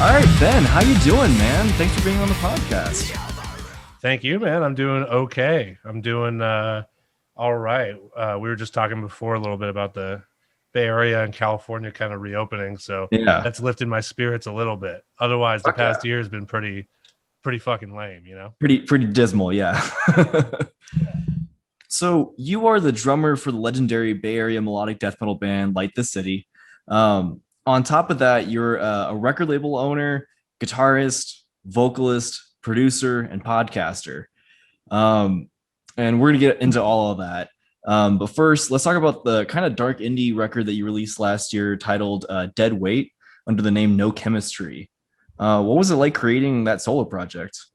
All right, Ben, how you doing, man? Thanks for being on the podcast. Thank you, man. I'm doing okay. I'm doing all right. We were just talking before a little bit about the Bay Area and California kind of reopening, so Yeah, that's lifted my spirits a little bit. Otherwise, the past year has been pretty fucking lame, you know? pretty dismal, yeah. So you are the drummer for the legendary Bay Area melodic death metal band Light the City. On top of that, you're a record label owner, guitarist, vocalist, producer, and podcaster. And we're gonna get into all of that. But first, let's talk about the kind of dark indie record that you released last year titled Dead Weight under the name No Chemistry. What was it like creating that solo project?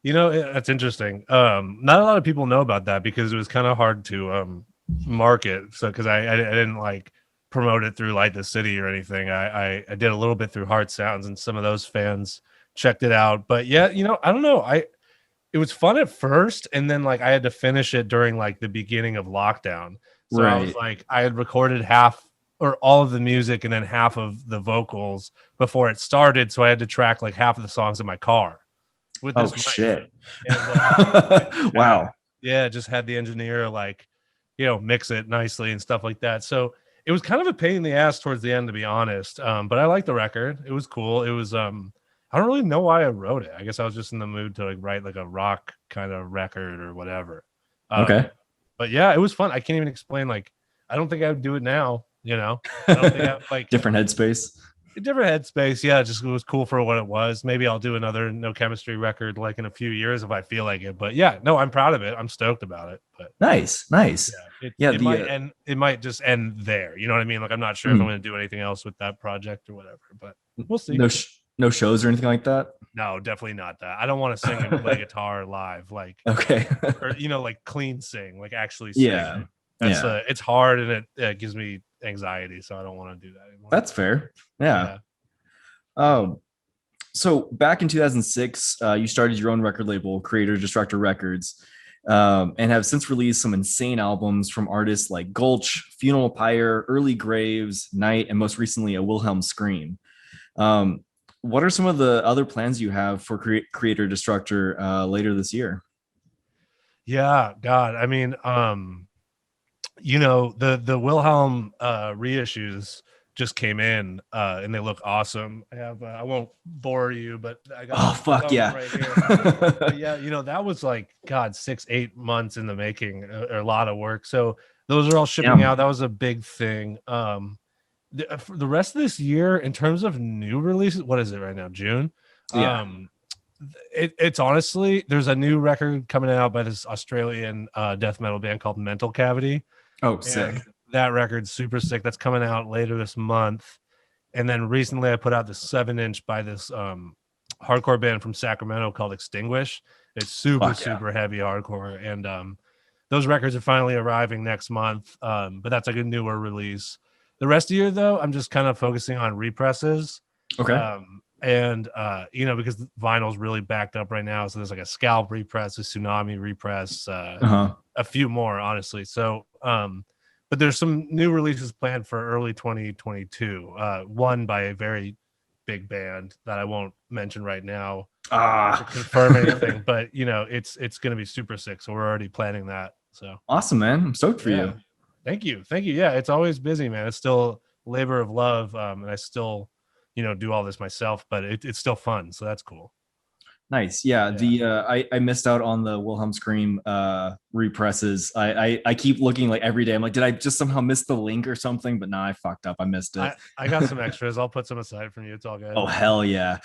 You know, that's interesting. Not a lot of people know about that because it was kind of hard to market. So because I didn't like promote it through Light the City or anything. I did a little bit through Heart Sounds, and some of those fans checked it out. But yeah, you know, I don't know. It was fun at first, and then like I had to finish it during like the beginning of lockdown. So I was like, I had recorded half or all of the music and then half of the vocals before it started. So I had to track like half of the songs in my car with this mic. Shit. And, wow. Yeah, just had the engineer like, you know, mix it nicely and stuff like that. So it was kind of a pain in the ass towards the end, to be honest. But I liked the record. It was cool. It was I don't really know why I wrote it. I guess I was just in the mood to like write like a rock kind of record or whatever. Okay. But yeah, it was fun. I can't even explain. Like, I don't think I would do it now. You know, I don't think I like different headspace. Different headspace. Yeah, just it was cool for what it was. Maybe I'll do another No Chemistry record like in a few years if I feel like it. But yeah, no, I'm proud of it. I'm stoked about it. But nice. Yeah, it might just end there. You know what I mean? Like, I'm not sure if I'm going to do anything else with that project or whatever. But we'll see. No shows or anything like that. No, definitely not that. I don't want to sing and play guitar live, like okay, or you know, like clean sing, like actually sing. Yeah, that's it's hard and it gives me anxiety, so I don't want to do that anymore. That's fair. Yeah. So back in 2006, you started your own record label, Creator-Destructor Records, and have since released some insane albums from artists like Gulch, Funeral Pyre, Early Graves, Night, and most recently a Wilhelm Scream. What are some of the other plans you have for Creator-Destructor later this year? Yeah, God, I mean, you know, the Wilhelm reissues just came in and they look awesome. I have I won't bore you, but I got right here. But yeah, you know, that was like 6-8 months in the making, a lot of work. So those are all shipping out. That was a big thing. For the rest of this year, in terms of new releases, what is it right now? June. It's honestly, there's a new record coming out by this Australian death metal band called Mental Cavity. Oh, sick. That record's super sick. That's coming out later this month. And then recently I put out this 7-inch by this hardcore band from Sacramento called Extinguish. It's super heavy hardcore. And those records are finally arriving next month. But that's like a newer release. The rest of the year, though, I'm just kind of focusing on represses. Okay. You know, because vinyl's really backed up right now. So there's like a Scalp repress, a Tsunami repress, a few more, honestly. So, but there's some new releases planned for early 2022. One by a very big band that I won't mention right now to confirm anything. But you know, it's going to be super sick. So we're already planning that. So awesome, man! I'm stoked for you. Thank you. Yeah, it's always busy, man. It's still labor of love, and I still, you know, do all this myself. But it's still fun, so that's cool. Nice. Yeah. I missed out on the Wilhelm Scream represses. I keep looking like every day. I'm like, did I just somehow miss the link or something? But now I fucked up. I missed it. I got some extras. I'll put some aside from you. It's all good. Oh, hell yeah.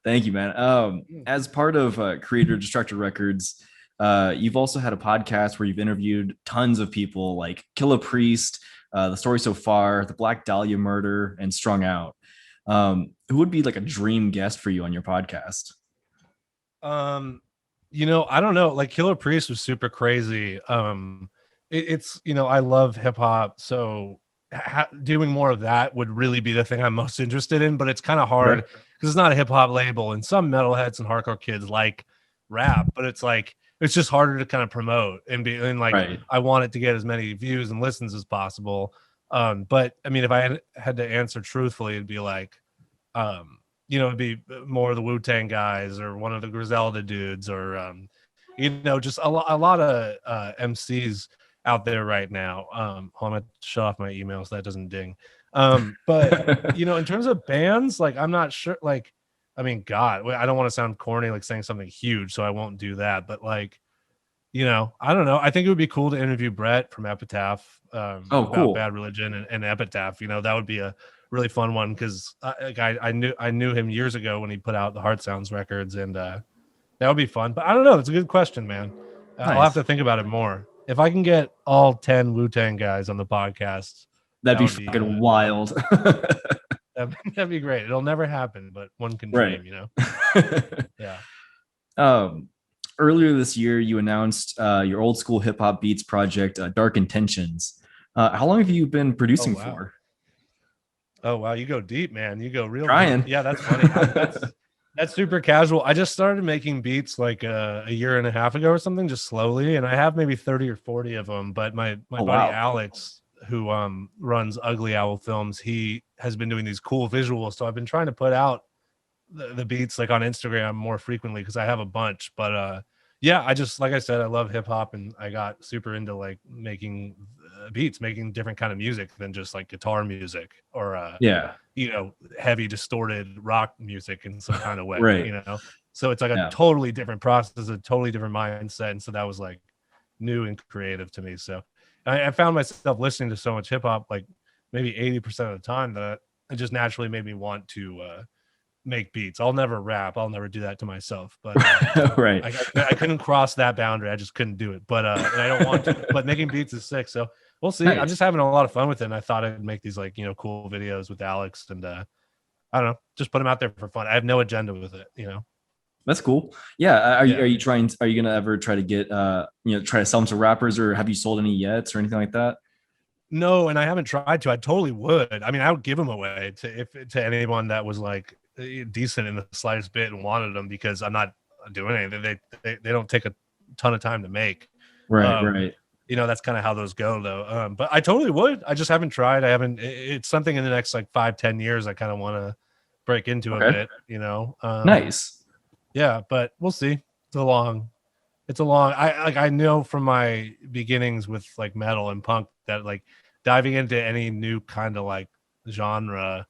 Thank you, man. As part of Creator-Destructor Records, you've also had a podcast where you've interviewed tons of people like Kill Priest, The Story So Far, The Black Dahlia Murder, and Strung Out. Who would be like a dream guest for you on your podcast? You know, I don't know. Like Killer Priest was super crazy. It's, you know, I love hip hop, so doing more of that would really be the thing I'm most interested in. But it's kind of hard because it's not a hip hop label, and some metalheads and hardcore kids like rap, but it's like it's just harder to kind of promote and be and like I want it to get as many views and listens as possible. But I mean, if I had to answer truthfully, it'd be like, it'd be more of the Wu-Tang guys or one of the Griselda dudes or, just a lot of MCs out there right now. Hold on, I'm gonna shut off my email so that doesn't ding. But in terms of bands, like I'm not sure. Like, I mean, God, I don't want to sound corny, like saying something huge, so I won't do that. But like, I don't know. I think it would be cool to interview Brett from Epitaph Oh, about cool. Bad Religion and Epitaph. That would be a really fun one because I knew him years ago when he put out the Heart Sounds records, and that would be fun. But I don't know. It's a good question, man. I'll have Nice. to think about it more. If I can get all 10 Wu-Tang guys on the podcast, That'd that be would be fucking wild. that'd be great. It'll never happen, but one can Right. dream. Yeah. Earlier this year, you announced your old school hip hop beats project, Dark Intentions. How long have you been producing for? Oh wow, you go deep, man. You go real Trying. deep. Yeah, that's funny. That's super casual. I just started making beats like a year and a half ago or something, just slowly, and I have maybe 30 or 40 of them. But my buddy Alex, who runs Ugly Owl Films, he has been doing these cool visuals. So I've been trying to put out the beats like on Instagram more frequently because I have a bunch. But yeah, I just, like I said, I love hip hop, and I got super into like making beats, making different kind of music than just like guitar music or heavy distorted rock music in some kind of way. Right. So it's like a totally different process, a totally different mindset, and so that was like new and creative to me. So I found myself listening to so much hip hop, like maybe 80% of the time, that it just naturally made me want to make beats. I'll never rap. I'll never do that to myself. But right. I couldn't cross that boundary. I just couldn't do it. But and I don't want to. But making beats is sick. So we'll see. Nice. I'm just having a lot of fun with it. And I thought I'd make these like cool videos with Alex, and I don't know, just put them out there for fun. I have no agenda with it. That's cool. Yeah. Are you gonna ever try to get try to sell them to rappers, or have you sold any yet or anything like that? No, and I haven't tried to. I totally would. I mean, I would give them away to anyone that was like decent in the slightest bit and wanted them, because I'm not doing anything. They don't take a ton of time to make. Right. That's kind of how those go though. But I totally would. I just haven't tried. It's something in the next like 5-10 years I kind of want to break into a bit, Nice. Yeah, but we'll see. It's a long I know from my beginnings with like metal and punk that like diving into any new kind of like genre,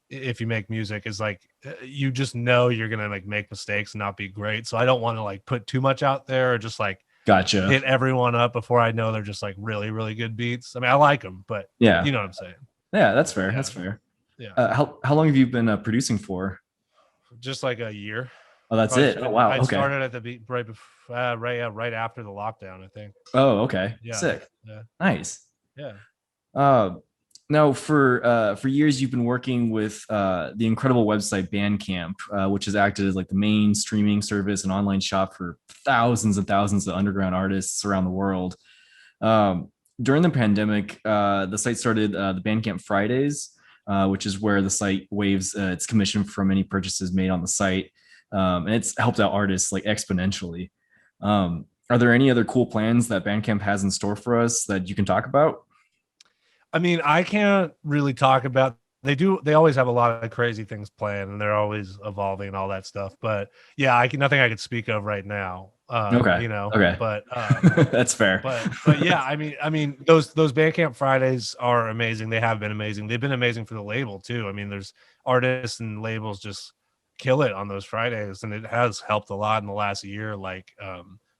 if you make music, is like you just know you're gonna like make mistakes and not be great. So I don't want to like put too much out there or just like gotcha hit everyone up before I know they're just like really, really good beats. I mean, I like them, but yeah, you know what I'm saying. Yeah, that's fair. Yeah. That's fair. Yeah. How long have you been producing for? Just like a year. Oh, that's it. Oh, wow. I started at the beat right before, right after the lockdown, I think. Oh, okay. Yeah. Sick. Yeah. Nice. Yeah. Now for years you've been working with the incredible website Bandcamp, which has acted as like the main streaming service and online shop for thousands and thousands of underground artists around the world. During the pandemic, the site started the Bandcamp Fridays, which is where the site waives its commission from any purchases made on the site. And it's helped out artists like exponentially. Are there any other cool plans that Bandcamp has in store for us that you can talk about? I mean, I can't really talk about. They always have a lot of crazy things planned, and they're always evolving and all that stuff. But yeah, nothing I could speak of right now. Okay. Okay. But that's fair. But yeah, I mean, those Bandcamp Fridays are amazing. They have been amazing. They've been amazing for the label too. I mean, there's artists and labels just kill it on those Fridays, and it has helped a lot in the last year. Like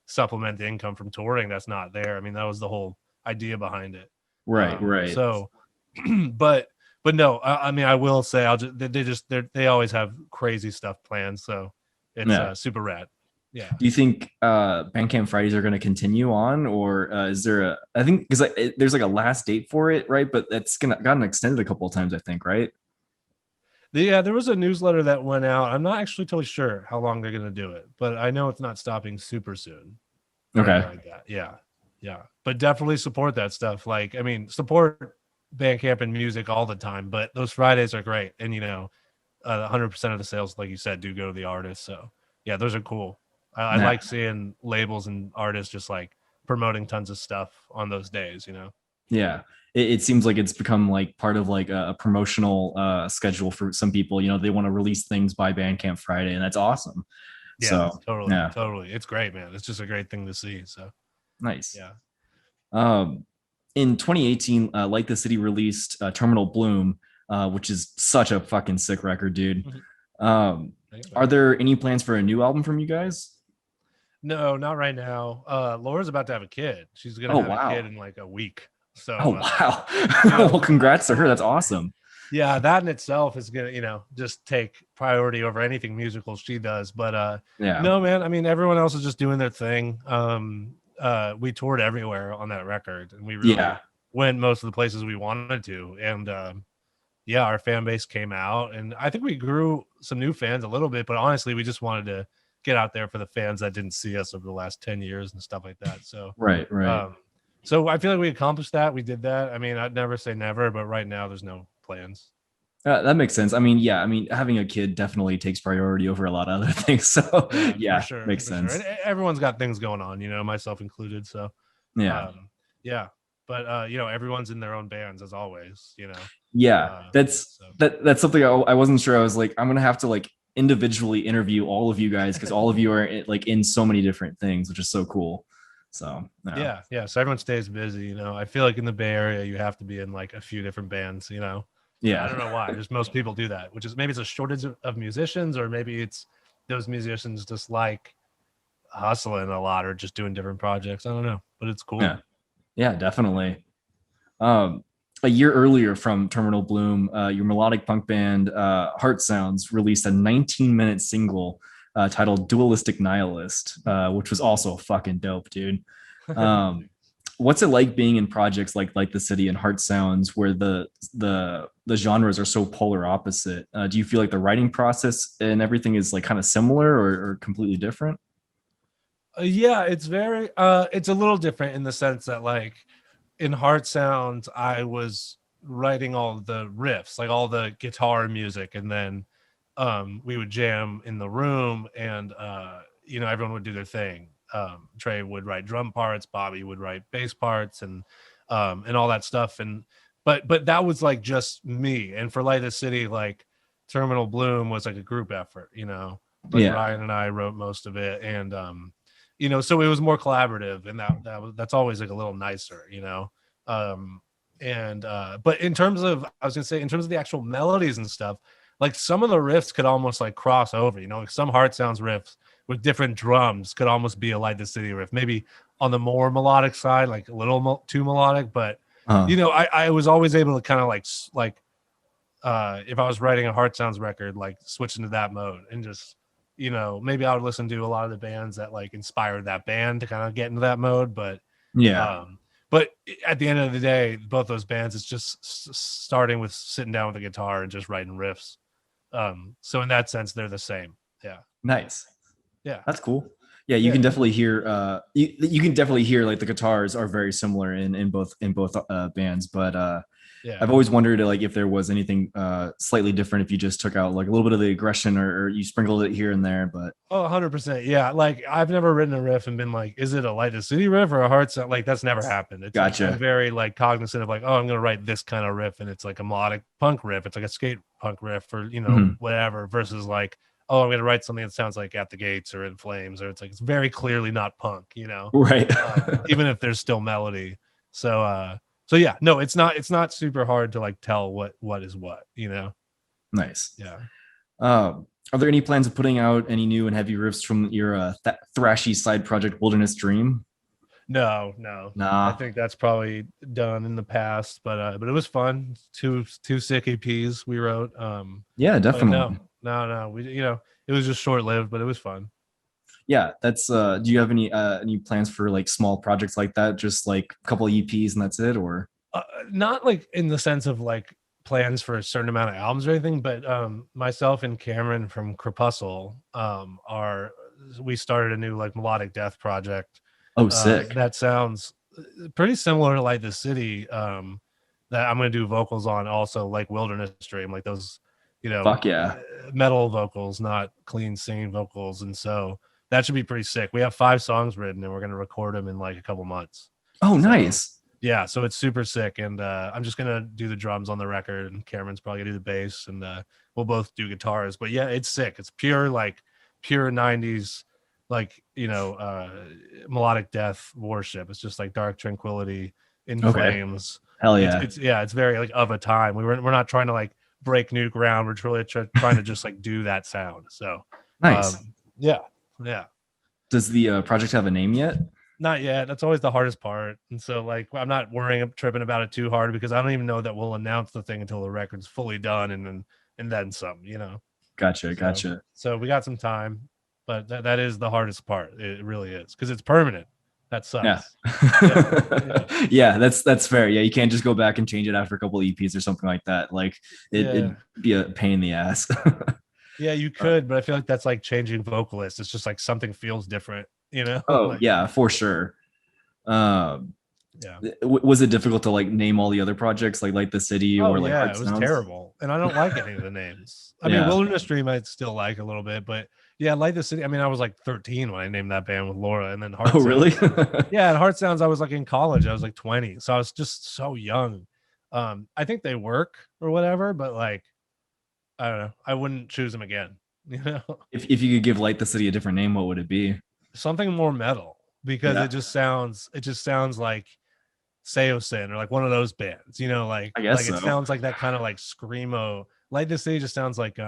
supplement the income from touring that's not there. I mean, that was the whole idea behind it. Right. So, but no, I mean, I will say, they always have crazy stuff planned. So it's super rad. Yeah. Do you think Bandcamp Fridays are going to continue on, or is there I think because there's like a last date for it, right? But that's gotten extended a couple of times, I think, right? Yeah, there was a newsletter that went out. I'm not actually totally sure how long they're going to do it, but I know it's not stopping super soon. Okay. Like that. Yeah. But definitely support that stuff. Like, I mean, support Bandcamp and music all the time, but those Fridays are great. And 100% of the sales, like you said, do go to the artist. So yeah, those are cool. I like seeing labels and artists just like promoting tons of stuff on those days. Yeah. It seems like it's become like part of like a promotional schedule for some people. You know, they want to release things by Bandcamp Friday, and that's awesome. Yeah, So totally, yeah, totally. It's great, man. It's just a great thing to see. So nice. yeah. Um, in 2018, Like the City released Terminal Bloom, which is such a fucking sick record, dude. Mhm. Um, Thanks, are man. there any plans for a new album from you guys? No, not right now. Laura's about to have a kid. She's gonna Oh have a kid wow. in like a week. So Oh wow. you know, Well, congrats to her. That's awesome. yeah, that in itself is gonna, just take priority over anything musical she does. But Yeah. no, man, I mean everyone else is just doing their thing. We toured everywhere on that record and we really Yeah. went most of the places we wanted to. And yeah, our fan base came out and I think we grew some new fans a little bit, but honestly, we just wanted to get out there for the fans that didn't see us over the last 10 years and stuff like that. So Right. Right. um so I feel like we accomplished that. We did that. I mean, I'd never say never, but right now there's no plans. That makes sense. I mean, yeah. I mean, having a kid definitely takes priority over a lot of other things. So Yeah, for yeah, sure, makes for sure. sense. And everyone's got things going on, myself included. So, Yeah. um, yeah, but everyone's in their own bands as always. Yeah. That's So that's something I wasn't sure. I was like, I'm gonna have to like individually interview all of you guys because all of you are like in so many different things, which is so cool. So yeah. yeah. So everyone stays busy. I feel like in the Bay Area, you have to be in like a few different bands. I don't Yeah. know why. Just most people do that, which is maybe it's a shortage of musicians, or maybe it's those musicians just like hustling a lot or just doing different projects. I don't know, but it's cool. Yeah. Yeah, definitely. Um, a year earlier from Terminal Bloom, your melodic punk band Heart Sounds released a 19-minute single titled Dualistic Nihilist, which was also fucking dope, dude. Um, what's it like being in projects like The City and Heart Sounds where the genres are so polar opposite? Do you feel like the writing process and everything is like kind of similar or completely different? Yeah, it's a little different in the sense that like in Heart Sounds, I was writing all the riffs, like all the guitar music, and then we would jam in the room, and everyone would do their thing. Trey would write drum parts, Bobby would write bass parts, and all that stuff. And but that was like just me. And for Light of the City, like Terminal Bloom was like a group effort. Like Yeah. Ryan and I wrote most of it, and so it was more collaborative, and that's always like a little nicer. um and but in terms of, I was gonna say, in terms of the actual melodies and stuff, like some of the riffs could almost like cross over, like some Heart Sounds riffs with different drums could almost be a Light the City riff, maybe on the more melodic side, like a little too melodic. But Uh, I was always able to kind of like if I was writing a Heart Sounds record, like switch into that mode and just, maybe I would listen to a lot of the bands that like inspired that band to kind of get into that mode. yeah. But at the end of the day, both those bands, it's just starting with sitting down with a guitar and just writing riffs. So in that sense, they're the same. Yeah. Nice. Yeah. That's cool. Yeah, you Yeah. can definitely hear you can definitely hear like the guitars are very similar in both bands, but Yeah. I've always wondered like if there was anything slightly different if you just took out like a little bit of the aggression or you sprinkled it here and there, but Oh, 100%. Yeah. Like I've never written a riff and been like, is it a Light the City riff or a Heart Sound? Like that's never happened. It's like, gotcha. I'm very like cognizant of like, oh, I'm going to write this kind of riff and it's like a melodic punk riff. It's like a skate punk riff or, Mhm. whatever, versus like, oh, I'm going to write something that sounds like At the Gates or In Flames, or it's like, it's very clearly not punk. Right. Even if there's still melody. So yeah, no, it's not super hard to like tell what is what. Nice. Yeah. Are there any plans of putting out any new and heavy riffs from your thrashy side project Wilderness Dream? No. I Nah. think that's probably done in the past, but it was fun. Two sick EPs we wrote. Yeah, But definitely. no. We it was just short lived, but it was fun. Yeah, that's do you have any plans for like small projects like that, just like a couple of EPs and that's it, or Not like in the sense of like plans for a certain amount of albums or anything, but myself and Cameron from Crepuscle are we started a new like melodic death project oh sick. that sounds pretty similar to like the city, that I'm going to do vocals on, also like Wilderness Dream, like those Fuck yeah. metal vocals, not clean singing vocals. And so that should be pretty sick. We have 5 songs written and we're going to record them in like a couple months. Oh So nice. Yeah, so it's super sick, and I'm just gonna do the drums on the record, and Cameron's probably gonna do the bass, and we'll both do guitars. But yeah, it's sick. It's pure 90s, like, melodic death worship. It's just like dark tranquility in flames. Hell yeah. It's very like of a time. We're not trying to like break new ground. We're truly trying to just like do that sound. So Nice. Yeah. Does the project have a name yet? Not yet. That's always the hardest part. And so like I'm not tripping about it too hard, because I don't even know that we'll announce the thing until the record's fully done, and then some, Gotcha. So we got some time, but that is the hardest part. It really is, because it's permanent. That sucks. Yeah, that's fair. Yeah, you can't just go back and change it after a couple EPs or something like that. Like it'd be a pain in the ass. Yeah, you could, but I feel like that's like changing vocalists. It's just like something feels different, Oh, like, yeah, for sure. yeah. Was it difficult to like name all the other projects like the city or like it was terrible, and I don't like any of the names. I mean, Wilderness Dream I'd still like a little bit, but yeah, Light the City. I mean, I was like 13 when I named that band with Laura, and then Heart Sounds. Really? Yeah, and Heart Sounds I was like in college. I was like 20, so I was just so young. I think they work or whatever, but like I don't know. I wouldn't choose them again. If you could give Light the City a different name, what would it be? Something more metal, because it just sounds like Seosin or like one of those bands, like I guess it sounds like that kind of like screamo. Light the City just sounds like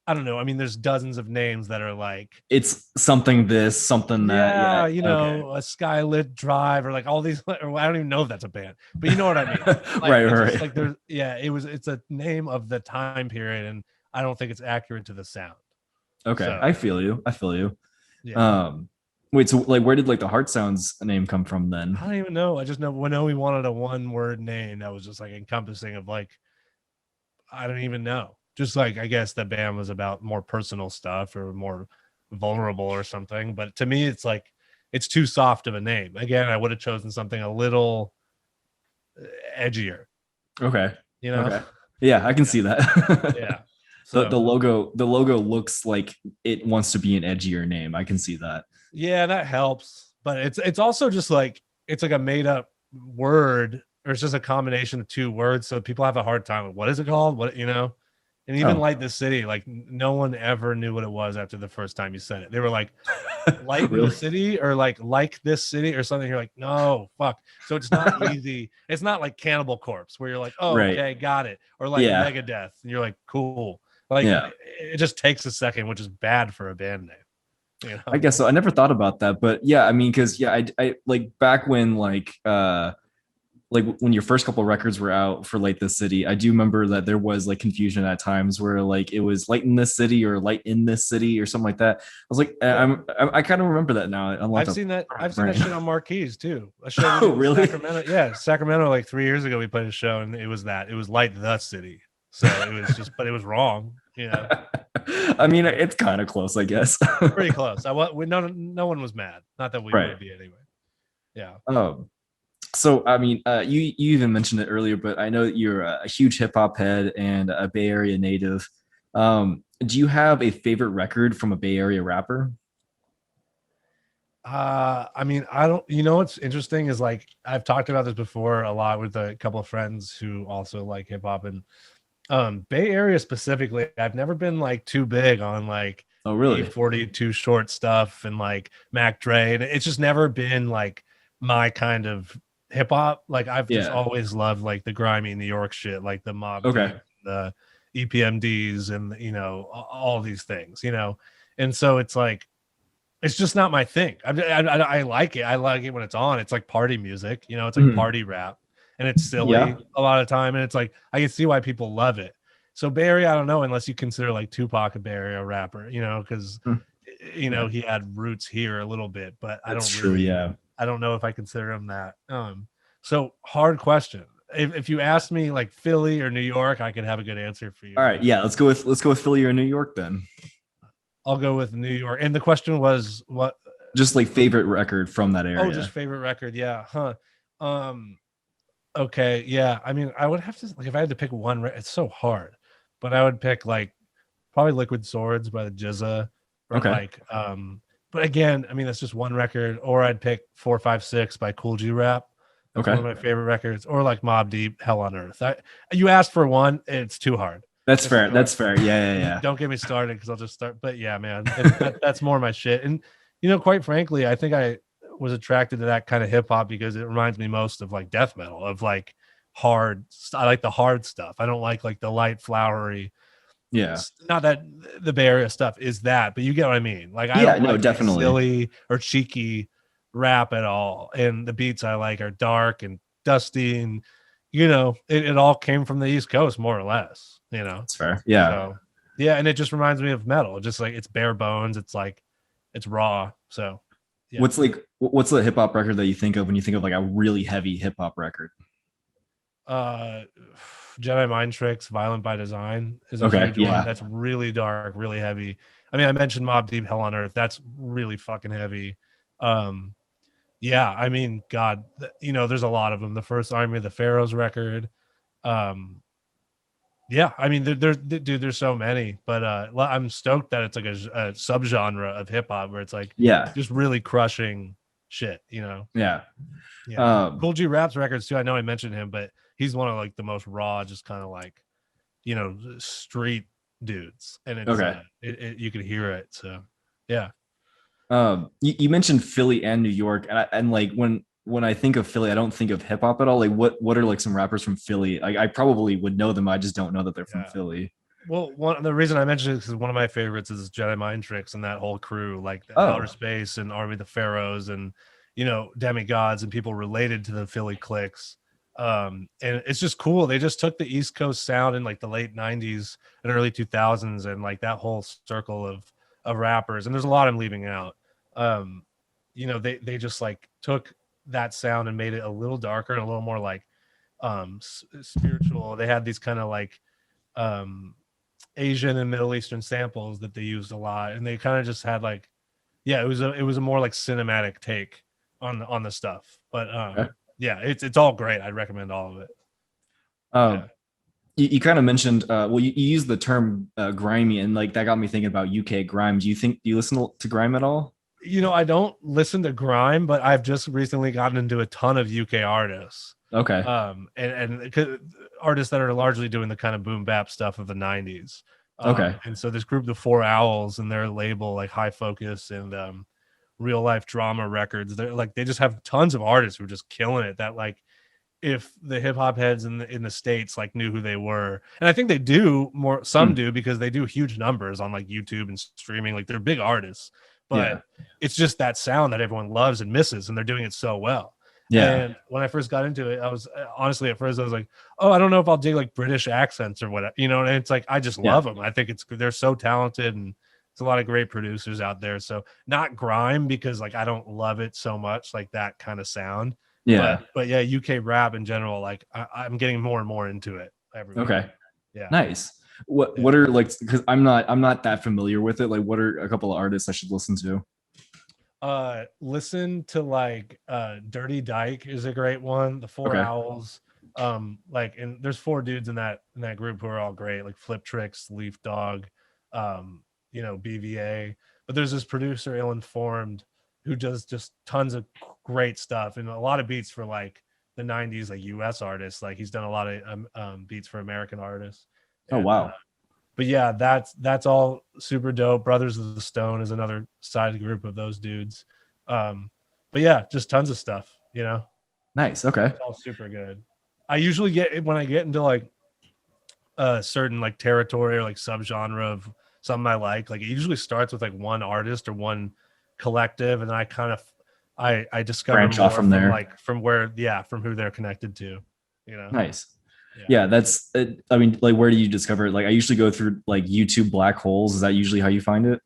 I don't know. I mean, there's dozens of names that are like it's something this, something that. Yeah, a Skylit Drive, or like all these. Or I don't even know if that's a band, but you know what I mean. Like, right. Like there's, it's a name of the time period, and I don't think it's accurate to the sound. Okay, so, I feel you. Yeah. Wait, so like where did like the Heart Sounds name come from then? I don't even know. I just know we wanted a one-word name that was just like encompassing of like, I don't even know. Just like, I guess the band was about more personal stuff or more vulnerable or something. But to me, it's like, it's too soft of a name. Again, I would have chosen something a little edgier. Okay. Okay. Yeah, I can see that. Yeah. So the logo looks like it wants to be an edgier name. I can see that. Yeah, that helps. But it's also just like, it's like a made up word, or it's just a combination of two words. So people have a hard time with what is it called? What, And even Light the City, like no one ever knew what it was after the first time you said it. They were like, Light really? The City, or like this city or something. You're like, no, fuck. So it's not easy. It's not like Cannibal Corpse where you're like, oh, right. Okay, got it. Or like Megadeth. And you're like, cool. Like it just takes a second, which is bad for a band name. I guess so. I never thought about that, but yeah, I mean, because I like back when like when your first couple of records were out for Light the City, I do remember that there was like confusion at times where like it was Light in this city or Light in this city or something like that. I was like, I kind of remember that now. I've seen that shit on marquees too. A show. Oh, really? Sacramento. Yeah, Sacramento. Like 3 years ago, we played a show and it was Light the City. So it was just, but it was wrong. I mean, it's kind of close, I guess. Pretty close. No one was mad. Not that we would be anyway. Yeah. So, I mean, you even mentioned it earlier, but I know that you're a huge hip hop head and a Bay Area native. Do you have a favorite record from a Bay Area rapper? I mean, I don't, what's interesting is like, I've talked about this before a lot with a couple of friends who also like hip hop, and Bay Area specifically, I've never been like too big on like, oh really, 42 short stuff and like Mac Dre, and it's just never been like my kind of hip hop. Like I've just always loved like the grimy New York shit, like the Mob, the EPMDs, and all these things, and so it's like, it's just not my thing. I like it. I like it when it's on. It's like party music, it's like party rap. And it's silly a lot of time. And it's like, I can see why people love it. So Bay Area, I don't know, unless you consider like Tupac a Bay Area rapper, because, he had roots here a little bit, but I don't know if I consider him that. So hard question. If you asked me like Philly or New York, I could have a good answer for you. All right. Yeah. Let's go with Philly or New York then. I'll go with New York. And the question was what? Just like favorite record from that area. Oh, just favorite record. Yeah. Huh. Okay, yeah. I mean, I would have to, like, if I had to pick one, it's so hard, but I would pick like probably Liquid Swords by the Jizza, or like, but again, I mean, that's just one record. Or I'd pick 456 by Cool G Rap. That's Okay. one of my favorite records. Or like Mobb Deep, Hell on Earth. You asked for one, it's too hard. That's fair. That's fair. Yeah, yeah, yeah. Don't get me started because I'll just start. But yeah, man, that's more my shit. And quite frankly, I think I was attracted to that kind of hip hop because it reminds me most of like death metal, of like hard. I like the hard stuff. I don't like the light, flowery. Yeah. Not that the Bay Area stuff is that, but you get what I mean. Like I Yeah, don't no, like definitely. silly or cheeky rap at all. And the beats I like are dark and dusty, and it all came from the East Coast more or less. That's fair. Yeah. So yeah, and it just reminds me of metal. Just like it's bare bones. It's like it's raw. So yeah. What's the hip hop record that you think of when you think of like a really heavy hip hop record? Jedi Mind Tricks, Violent by Design is a Okay, huge yeah. one. That's really dark, really heavy. I mean, I mentioned Mobb Deep, Hell on Earth. That's really fucking heavy. Yeah, I mean, God, there's a lot of them. The First Army of the Pharaohs record. Yeah, I mean, there's so many, but I'm stoked that it's like a subgenre of hip hop where it's like, Yeah, just really crushing shit, yeah. Yeah. Cool G Rap's records too. I know I mentioned him, but he's one of like the most raw, just kind of like, street dudes, and it's Okay. you can hear it. So yeah. You mentioned Philly and New York, and like when I think of Philly, I don't think of hip hop at all. Like what are like some rappers from Philly? Like I probably would know them. I just don't know that they're from Philly. Well, the reason I mentioned it is because one of my favorites is Jedi Mind Tricks and that whole crew, like Outer Space and Army of the Pharaohs and demigods and people related to the Philly cliques. And it's just cool. They just took the East Coast sound in like the late 90s and early 2000s and like that whole circle of rappers. And there's a lot I'm leaving out. They just like took that sound and made it a little darker and a little more like spiritual. They had these kind of like Asian and Middle Eastern samples that they used a lot, and they kind of just had like, it was a more like cinematic take on the stuff. But yeah, it's all great. I'd recommend all of it. You kind of mentioned you used the term grimy, and like that got me thinking about UK grime. Do you listen to grime at all? I don't listen to grime, but I've just recently gotten into a ton of UK artists. Okay. And artists that are largely doing the kind of boom bap stuff of the 90s. Okay. And so this group, the Four Owls, and their label, like High Focus and Real Life Drama Records, they just have tons of artists who are just killing it. That like, if the hip hop heads in the States like knew who they were, and I think they do more, some do, because they do huge numbers on like YouTube and streaming. Like they're big artists, but it's just that sound that everyone loves and misses, and they're doing it so well. Yeah. And when I first got into it, I was honestly at first I was like, oh, I don't know if I'll dig like British accents or whatever, and it's like I just love them. I think they're so talented, and there's a lot of great producers out there. So not grime, because like I don't love it so much, like that kind of sound. Yeah. But yeah, UK rap in general, like I'm getting more and more into it every week. Okay. Yeah. Nice. What are like, because I'm not that familiar with it. Like what are a couple of artists I should listen to? Listen to like Dirty Dyke is a great one. The Four Owls. And there's 4 dudes in that group who are all great, like Flip Tricks, Leaf Dog, BVA. But there's this producer, Ill Informed, who does just tons of great stuff and a lot of beats for like the 90s, like US artists. Like he's done a lot of beats for American artists. Oh, wow. But yeah, that's all super dope. Brothers of the Stone is another side group of those dudes. But yeah, just tons of stuff, Nice. Okay. It's all super good. I usually when I get into like a certain like territory or like subgenre of something I like it usually starts with like one artist or one collective, and then I kind of I discover branch off from there, like from who they're connected to. Nice. Yeah, that's I mean, like where do you discover it? Like I usually go through like YouTube black holes. Is that usually how you find it?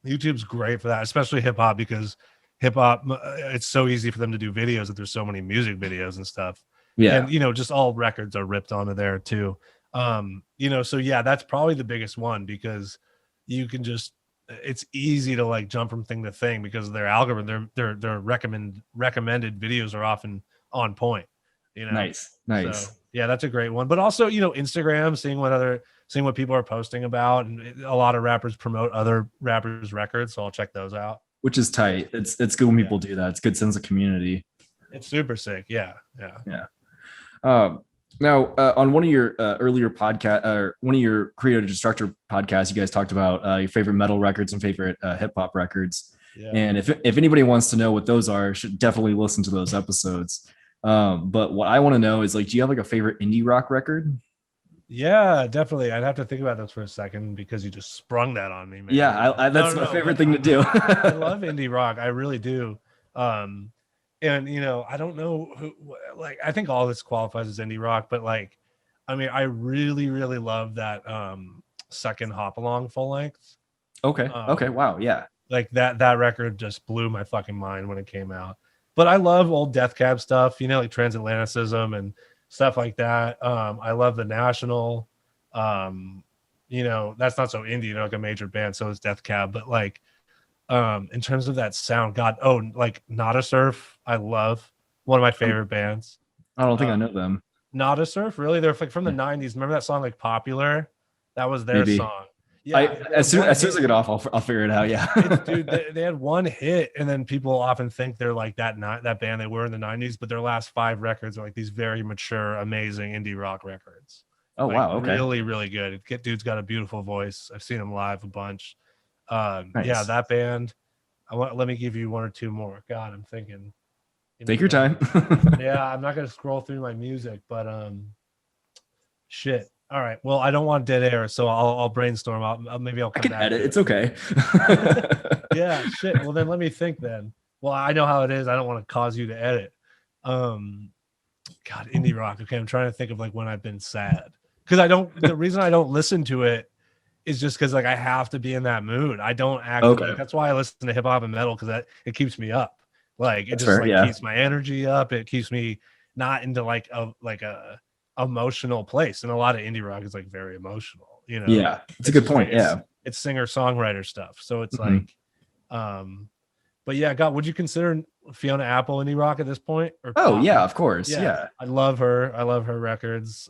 YouTube's great for that, especially hip hop, because hip hop, it's so easy for them to do videos that there's so many music videos and stuff. Yeah. And just all records are ripped onto there too. So yeah, that's probably the biggest one, because you can just, it's easy to like jump from thing to thing because of their algorithm. Their recommended videos are often on point. Nice. So, yeah, that's a great one. But also, Instagram, seeing what people are posting about, and a lot of rappers promote other rappers' records, so I'll check those out. Which is tight. It's good when people do that. It's a good sense of community. It's super sick. Yeah. Yeah. Now, on one of your earlier podcast, or one of your Creator-Destructor podcasts, you guys talked about your favorite metal records and favorite hip hop records. Yeah. And if anybody wants to know what those are, should definitely listen to those episodes. But what I want to know is, like, do you have like a favorite indie rock record? Yeah, definitely. I'd have to think about this for a second because you just sprung that on me, man. Yeah, that's my favorite thing to do. I love indie rock. I really do. And I don't know who, like, I think all this qualifies as indie rock, but like, I mean, I really, really love that second Hop Along full length. Okay. Wow. Yeah. Like that record just blew my fucking mind when it came out. But I love old Death Cab stuff, like Transatlanticism and stuff like that. I love The National. That's not so indie, like a major band, so is Death Cab. But like, in terms of that sound, like Nada Surf, I love, one of my favorite bands. I don't think I know them. Nada Surf, really? They're like from the 90s. Remember that song, like Popular? That was their song. Yeah, as soon as I get off, I'll figure it out. Yeah, dude, they had one hit, and then people often think they're like that band they were in the 90s, but their last 5 records are like these very mature, amazing indie rock records. Oh, like, wow, okay, really, really good. Dude's got a beautiful voice. I've seen him live a bunch. Nice. Yeah, that band. Let me give you one or two more. God, I'm thinking. Take your time. Yeah, I'm not gonna scroll through my music, but shit. All right. Well, I don't want dead air, so I'll brainstorm. Maybe I'll come I can back edit. It's okay. Yeah, shit. Well, then let me think then. Well, I know how it is. I don't want to cause you to edit. God, indie rock. Okay, I'm trying to think of like when I've been sad. Because the reason I don't listen to it is just because like I have to be in that mood. I don't actively. Okay. That's why I listen to hip hop and metal, because it keeps me up. Like it keeps my energy up. It keeps me not into like a emotional place. And a lot of indie rock is like very emotional. Yeah, it's a good point. Yeah, it's singer songwriter stuff. So it's like, but yeah, God, would you consider Fiona Apple indie rock at this point? Or pop? Yeah, of course. Yeah, I love her. I love her records.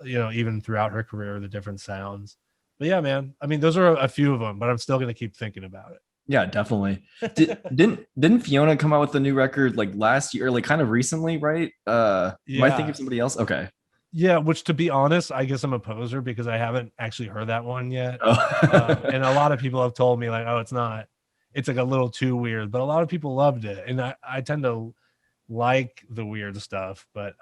Even throughout her career, the different sounds. But yeah, man. I mean, those are a few of them, but I'm still gonna keep thinking about it. Yeah, definitely. Didn't Fiona come out with a new record like last year, like kind of recently, right? Am I thinking of somebody else? Okay. Yeah, which, to be honest, I guess I'm a poser because I haven't actually heard that one yet. Oh. And a lot of people have told me like, oh, it's not. It's like a little too weird, but a lot of people loved it, and I tend to like the weird stuff. But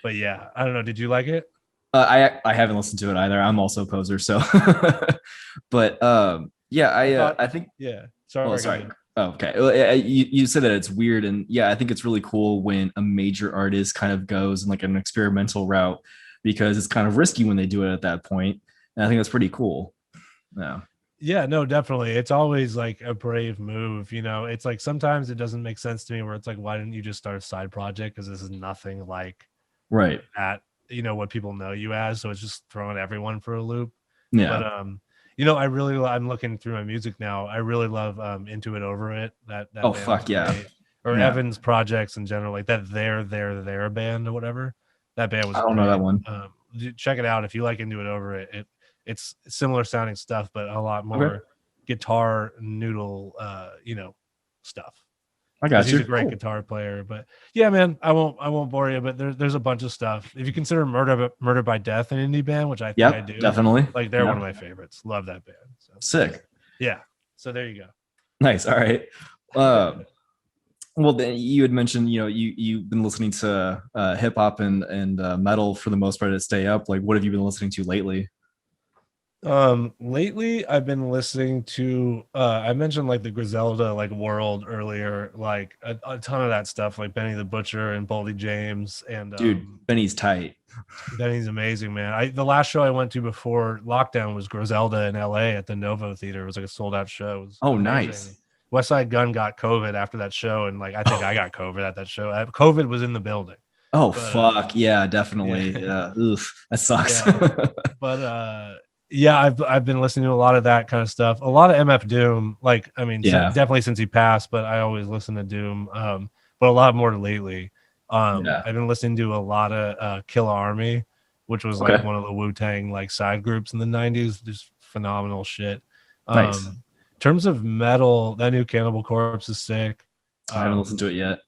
yeah, I don't know. Did you like it? I haven't listened to it either. I'm also a poser, so. But yeah, I think. Yeah. Sorry. Oh, okay. You said that it's weird, and yeah, I think it's really cool when a major artist kind of goes in like an experimental route, because it's kind of risky when they do it at that point, and I think that's pretty cool. Yeah. Yeah, no, definitely. It's always like a brave move. It's like sometimes it doesn't make sense to me, where it's like, why didn't you just start a side project? Because this is nothing like that, what people know you as. So it's just throwing everyone for a loop. Yeah. But I'm looking through my music now. I really love Into It Over It. That oh fuck yeah. Or Evan's projects in general, like that their band or whatever. That band was. I don't know that one. Check it out if you like Into It Over It. It's similar sounding stuff, but a lot more guitar noodle, stuff. I got you. He's a great guitar player. But yeah, man, I won't bore you. But there's a bunch of stuff. If you consider Murder by Death an indie band, which I think I do, definitely. Like they're one of my favorites. Love that band. So. Sick. Yeah. So there you go. Nice. All right. Well, then you had mentioned, you've been listening to hip hop and metal for the most part to stay up. Like, what have you been listening to lately? Lately I've been listening to I mentioned like the Griselda like world earlier, like a ton of that stuff, like Benny the Butcher and Boldy James, and dude, Benny's tight. Benny's amazing, man. The last show I went to before lockdown was Griselda in LA at the Novo Theater. It was like a sold out show. Oh, nice. Westside Gun got COVID after that show, and like I think I got COVID at that show. COVID was in the building. Oh, but, fuck yeah, definitely. Yeah. Oof, that sucks. Yeah. But yeah, I've been listening to a lot of that kind of stuff. A lot of MF Doom. Like, I mean, definitely since he passed, but I always listen to Doom. But a lot more lately. I've been listening to a lot of Kill Army, which was like one of the Wu-Tang like side groups in the 90s. Just phenomenal shit. Nice. In terms of metal, that new Cannibal Corpse is sick. I haven't listened to it yet.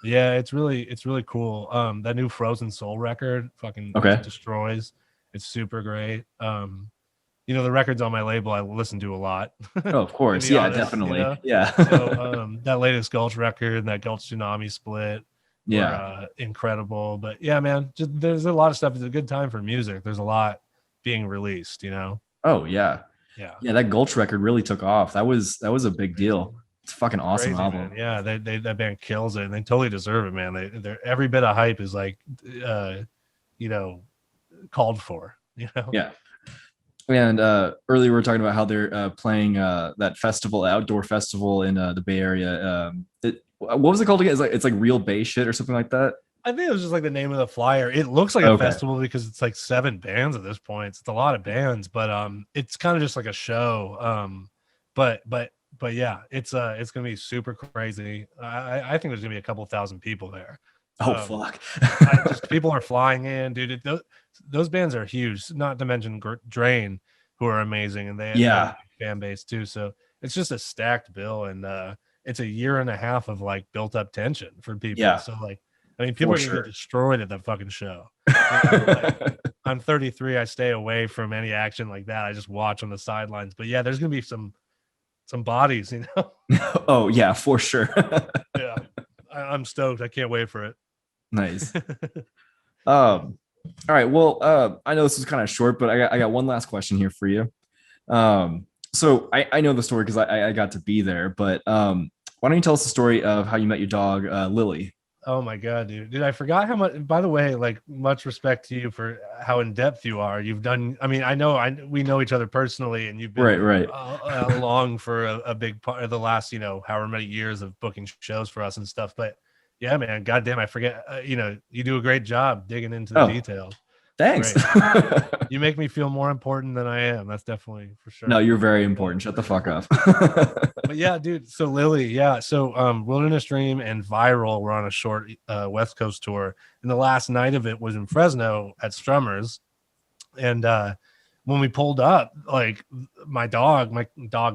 Yeah, it's really cool. That new Frozen Soul record fucking Okay. destroys. It's super great. The records on my label I listen to a lot. Oh, of To course. be Yeah, honest, definitely. Yeah. So that latest Gulch record and that Gulch Tsunami split were Yeah. incredible. But yeah, man, just there's a lot of stuff. It's a good time for music. There's a lot being released. Oh, yeah. Yeah, Yeah, that Gulch record really took off. That was a big crazy. deal. It's a fucking awesome Crazy, man. album. Yeah, they that band kills it, and they totally deserve it, man. They're every bit of hype is like, you know, called for. Yeah. And earlier we were talking about how they're playing that festival, outdoor festival in the Bay Area. What was it called again? It's like Real Bay Shit or something like that. I think it was just like the name of the flyer. It looks like a Okay. festival because it's like 7 bands at this point. It's a lot of bands, but it's kind of just like a show. But yeah, it's gonna be super crazy. I think there's gonna be a couple thousand people there. Oh Um, fuck. just people are flying in, dude. Those bands are huge. Not to mention Drain, who are amazing, and they have a Yeah. big fan base too. So it's just a stacked bill, and it's a year and a half of like built up tension for people. Yeah. So like, I mean, people For are gonna sure. get destroyed at that fucking show. Like, I'm 33. I stay away from any action like that. I just watch on the sidelines. But yeah, there's gonna be some bodies. Oh yeah, for sure. Yeah, I'm stoked. I can't wait for it. Nice. All right. Well, I know this is kind of short, but I got one last question here for you. So I know the story because I got to be there, but why don't you tell us the story of how you met your dog, Lily? Oh my god, dude! I forgot how much. By the way, like much respect to you for how in depth you are. You've done. I mean, we know each other personally, and you've been Right. along for a big part of the last, however many years of booking shows for us and stuff. But yeah, man, goddamn, I forget. You do a great job digging into the Oh, details. thanks. Great. You make me feel more important than I am. That's definitely for sure. No, you're very important. Shut the fuck up. But yeah, dude. So Lily, yeah. So Wilderness Dream and Viral were on a short West Coast tour, and the last night of it was in Fresno at Strummers. And when we pulled up, like my dog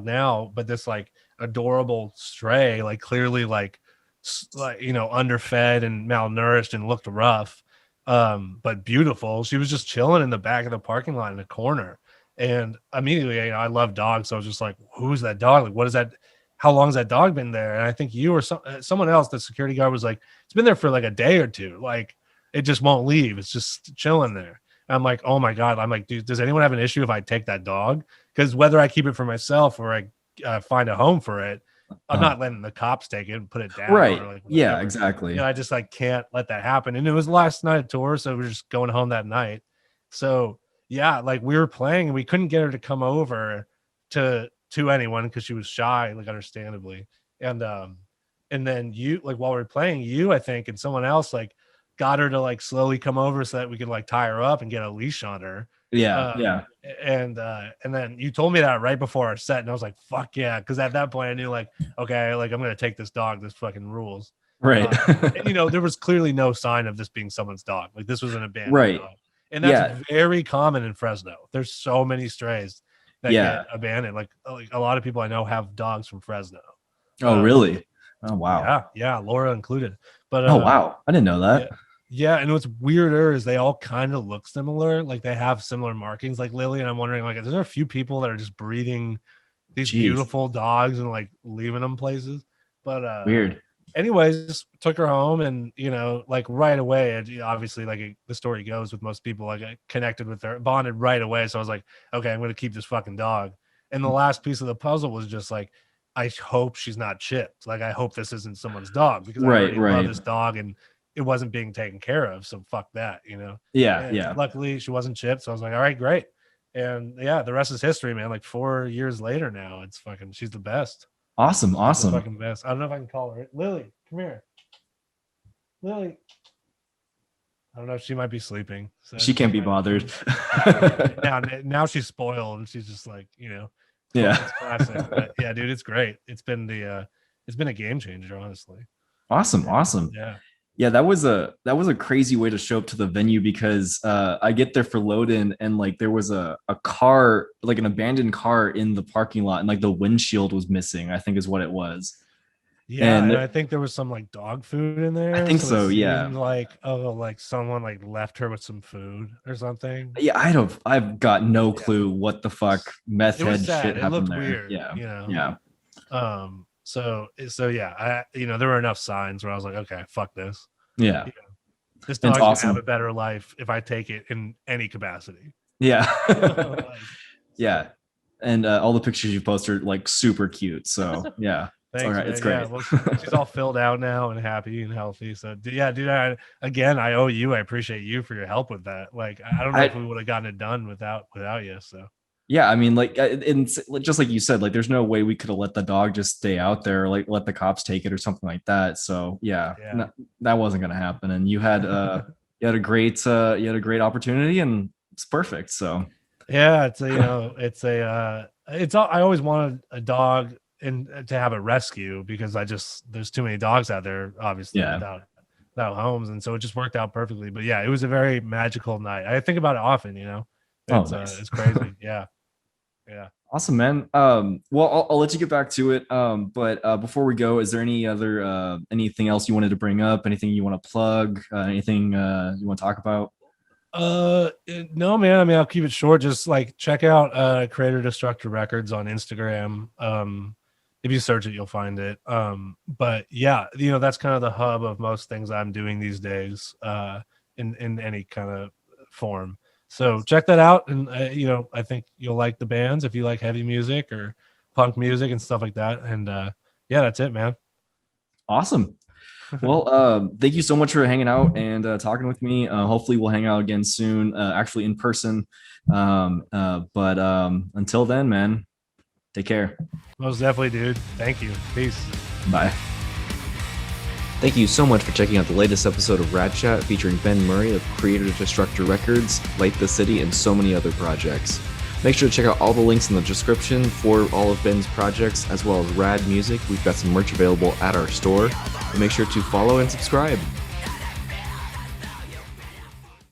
now, but this like adorable stray, like clearly like underfed and malnourished and looked rough, but beautiful. She was just chilling in the back of the parking lot in a corner. And immediately, I love dogs. So I was just like, who's that dog? Like, what is that? How long has that dog been there? And I think you or someone else, the security guard was like, it's been there for like a day or two. Like, it just won't leave. It's just chilling there. And I'm like, oh my God. I'm like, dude, does anyone have an issue if I take that dog? Because whether I keep it for myself or I find a home for it, I'm not letting the cops take it and put it down. Right. Or like Yeah, exactly. I just like can't let that happen. And it was last night of tour, so we were just going home that night. So yeah, like we were playing and we couldn't get her to come over to anyone because she was shy, like understandably. And then you, like while we were playing, you I think and someone else like got her to like slowly come over so that we could like tie her up and get a leash on her. Yeah. And then you told me that right before our set, and I was like, fuck yeah, because at that point I knew like, okay, like I'm gonna take this dog. This fucking rules. Right. And there was clearly no sign of this being someone's dog. Like this was an abandoned Right. dog. And that's very common in Fresno. There's so many strays that get abandoned. Like a lot of people I know have dogs from Fresno. Oh, really? Oh, wow. Yeah, Laura included. But oh, wow. I didn't know that. Yeah, and what's weirder is they all kind of look similar. Like they have similar markings like Lily. And I'm wondering, like, is there a few people that are just breeding these beautiful dogs and like leaving them places? But weird. Anyways, took her home and like right away, obviously like the story goes with most people, like I connected with her, bonded right away. So I was like, okay, I'm gonna keep this fucking dog. And the last piece of the puzzle was just like, I hope she's not chipped. Like I hope this isn't someone's dog because I already love this dog and it wasn't being taken care of. So fuck that, Yeah. Luckily she wasn't chipped. So I was like, all right, great. And yeah, the rest is history, man. Like 4 years later now, it's fucking, she's the best. Awesome. The fucking best. I don't know if I can call her. Lily, come here. Lily. I don't know if she might be sleeping. So she can't be bothered. now she's spoiled and she's just like, Yeah. It's classic. But yeah, dude, it's great. It's been a game changer, honestly. Awesome. Yeah, that was a crazy way to show up to the venue because I get there for load in and like there was a car, like an abandoned car in the parking lot and like the windshield was missing, I think is what it was. Yeah, And and I think there was some like dog food in there. I think It so, yeah. seemed like, oh, like someone like left her with some food or something. Yeah, I've got no Yeah. clue what the fuck meth It was head sad. shit It looked happened there. weird, Yeah. you know. Yeah. So yeah, there were enough signs where I was like, okay, fuck this. Yeah. You know, this It's dog's gonna have awesome. a better life if I take it in any capacity. Yeah. Like, Yeah. And all the pictures you post are like super cute. So yeah. It's all thanks, right. man. It's Yeah, great. well, she's all filled out now and happy and healthy. So yeah, dude. I owe you. I appreciate you for your help with that. Like, I don't know if we would have gotten it done without you. So Yeah, I mean, like, and just like you said, like, there's no way we could have let the dog just stay out there, or, like, let the cops take it or something like that. So yeah, that wasn't gonna happen. And you had a great opportunity, and it's perfect. So yeah, I always wanted a dog and to have a rescue because there's too many dogs out there, obviously, yeah, without homes, and so it just worked out perfectly. But yeah, it was a very magical night. I think about it often, you know. It's nice. it's crazy. Yeah. Awesome, man. Well, I'll let you get back to it. But before we go, is there anything else you wanted to bring up? Anything you want to plug? Anything you want to talk about? No, man. I mean, I'll keep it short. Just like check out Creator-Destructor Records on Instagram. If you search it, you'll find it. But yeah, that's kind of the hub of most things I'm doing these days. In any kind of form. So check that out, and I think you'll like the bands if you like heavy music or punk music and stuff like that. And yeah, that's it, man. Awesome. Well, thank you so much for hanging out and talking with me. Hopefully, we'll hang out again soon, actually in person. But until then, man, take care. Most definitely, dude. Thank you. Peace. Bye. Thank you so much for checking out the latest episode of RAD Chat featuring Ben Murray of Creator-Destructor Records, Light the City, and so many other projects. Make sure to check out all the links in the description for all of Ben's projects, as well as RAD music. We've got some merch available at our store. And make sure to follow and subscribe.